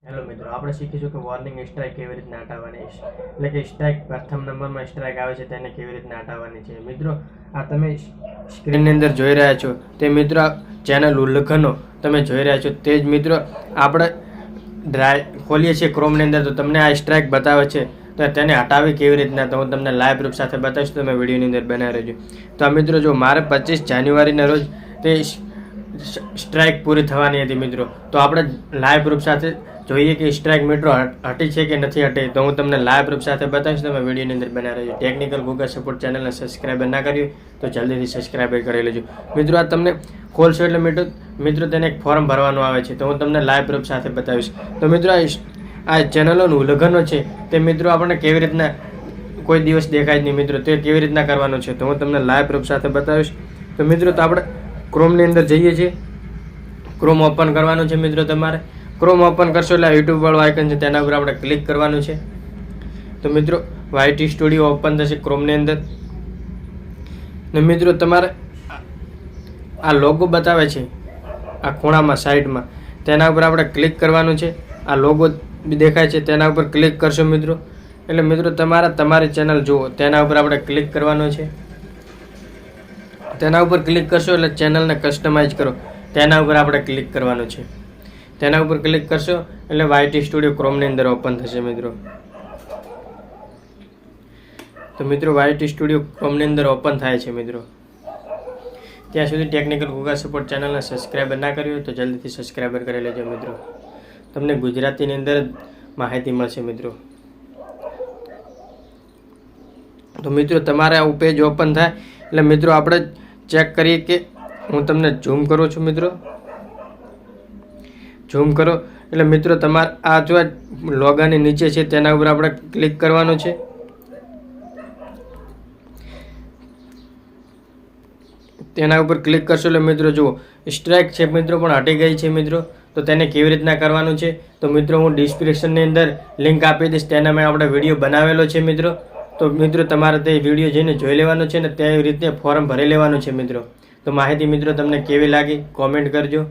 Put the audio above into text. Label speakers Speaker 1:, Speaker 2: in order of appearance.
Speaker 1: Hello મિત્રો, આપણે શીખીશું કે વોર્નિંગ સ્ટ્રાઇક કેવી રીતના હટાવવાની છે. એટલે કે સ્ટ્રાઇક પ્રથમ નંબરમાં સ્ટ્રાઇક આવે છે તેને કેવી રીતના હટાવવાની છે. મિત્રો, આ તમે સ્ક્રીનની અંદર જોઈ રહ્યા છો તે મિત્રો ચેનલ ઉલ્લેખનો તમે જોઈ રહ્યા છો તે જ મિત્રો આપણે ખોલીએ છીએ ક્રોમની અંદર તો તમને આ સ્ટ્રાઇક બતાવે છે. તો તેને હટાવી કેવી રીતના તો હું તમને લાઈવ પ્રૂફ સાથે બતાવીશ. તમે વિડીયોની અંદર બનાવી રહેજો. તો આ મિત્રો જો મારે 25 જાન્યુઆરીના રોજ તે સ્ટ્રાઇક પૂરી થવાની હતી મિત્રો. તો આપણે લાઈવ પ્રૂફ સાથે જોઈએ કે સ્ટ્રાઇક મિત્રો હટી છે કે નથી હટી. તો હું તમને લાઈવ પ્રૂફ સાથે બતાવીશ. તમે વિડીયોની અંદર બનાવી રહેજો. ટેકનિકલ ગૂગલ સપોર્ટ ચેનલને સબસ્ક્રાઈબર ના કર્યું તો જલ્દીથી સબસ્ક્રાઈબર કરી લેજો. મિત્રો આ તમને ખોલશો એટલે મિત્રો તેને એક ફોર્મ ભરવાનું આવે છે. તો હું તમને લાઈવ પ્રૂફ સાથે બતાવીશ. તો મિત્રો આ ચેનલોનું ઉલ્લંઘનો છે તે મિત્રો આપણને કેવી રીતના કોઈ દિવસ દેખાય જ નહીં મિત્રો. તે કેવી રીતના કરવાનું છે તો હું તમને લાઈવ પ્રૂફ સાથે બતાવીશ. તો મિત્રો તો આપણે ક્રોમની અંદર જઈએ છીએ. ક્રોમ ઓપન કરવાનું છે મિત્રો. તમારે ક્રોમ ઓપન કરશો એટલે યુટ્યુબ વાળું આઇકન છે તેના ઉપર આપણે ક્લિક કરવાનું છે. તો મિત્રો YT સ્ટુડિયો ઓપન થશે ક્રોમની અંદર. ને મિત્રો તમારે આ લોગો બતાવે છે આ ખૂણામાં સાઈડમાં તેના ઉપર આપણે ક્લિક કરવાનું છે. આ લોગો દેખાય છે તેના ઉપર ક્લિક કરશો મિત્રો એટલે મિત્રો તમારી ચેનલ જુઓ તેના ઉપર આપણે ક્લિક કરવાનું છે. તેના ઉપર ક્લિક કરશો એટલે ચેનલને કસ્ટમાઇઝ કરો તેના ઉપર આપણે ક્લિક કરવાનું છે. તેના ઉપર ક્લિક કરશો એટલે YT સ્ટુડિયો ક્રોમની અંદર ઓપન થશે મિત્રો. તો મિત્રો YT સ્ટુડિયો ક્રોમની અંદર ઓપન થાય છે મિત્રો. ત્યાં સુધી ટેકનિકલ ગૂગલ સપોર્ટ ચેનલને સબસ્ક્રાઈબર ના કર્યું તો જલ્દીથી સબસ્ક્રાઈબર કરી લેજો મિત્રો. તમને ગુજરાતીની અંદર માહિતી મળશે મિત્રો. તો મિત્રો તમારે આ પેજ ઓપન થાય એટલે મિત્રો આપણે ચેક કરીએ કે હું તમને ઝૂમ કરું છું મિત્રો. ઝૂમ કરો એટલે મિત્રો તમારે આ જો લોગાની નીચે છે તેના ઉપર આપણે ક્લિક કરવાનું છે. તેના ઉપર ક્લિક કરશો એટલે મિત્રો જુઓ સ્ટ્રાઇક છે મિત્રો પણ હટી ગઈ છે મિત્રો. તો તેને કેવી રીતના કરવાનું છે તો મિત્રો હું ડિસ્ક્રિપ્શનની અંદર લિંક આપી દઈશ. તેના મેં આપણે વિડીયો બનાવેલો છે મિત્રો. તો મિત્રો તમારે તે વિડીયો જઈને જોઈ લેવાનો છે ને તે રીતે ફોર્મ ભરી લેવાનું છે મિત્રો. તો માહિતી મિત્રો તમને કેવી લાગી કોમેન્ટ કરજો.